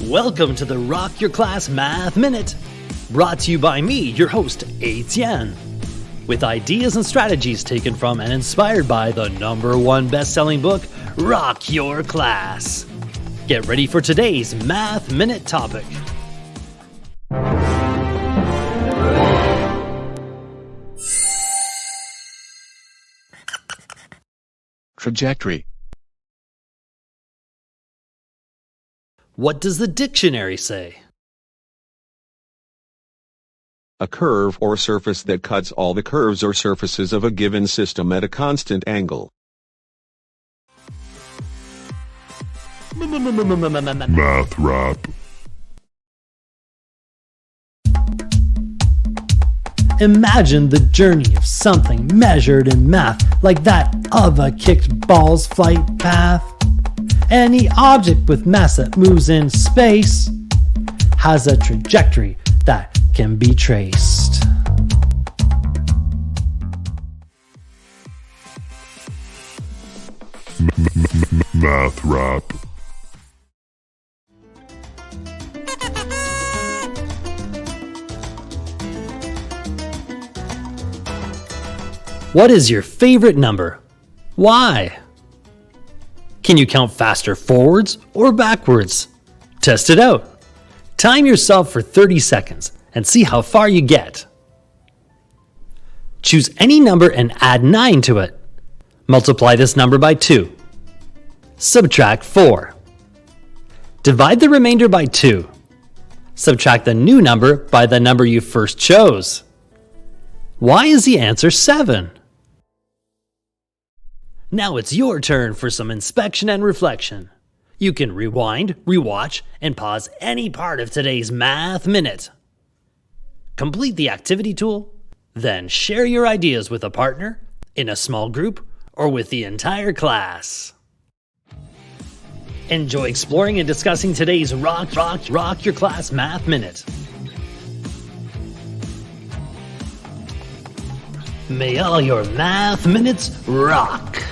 Welcome to the Rock Your Class Math Minute, brought to you by me, your host, Etienne, with ideas and strategies taken from and inspired by the #1 best-selling book, Rock Your Class. Get ready for today's Math Minute topic. Trajectory. What does the dictionary say? A curve or surface that cuts all the curves or surfaces of a given system at a constant angle. Math rap. Imagine the journey of something measured in math, like that of a kicked ball's flight path. Any object with mass that moves in space has a trajectory that can be traced. Math rap. What is your favorite number? Why? Can you count faster forwards or backwards? Test it out. Time yourself for 30 seconds and see how far you get. Choose any number and add 9 to it. Multiply this number by 2. Subtract 4. Divide the remainder by 2. Subtract the new number by the number you first chose. Why is the answer 7? Now it's your turn for some inspection and reflection. You can rewind, rewatch, and pause any part of today's Math Minute. Complete the activity tool, then share your ideas with a partner, in a small group, or with the entire class. Enjoy exploring and discussing today's Rock Your Class Math Minute. May all your math minutes rock!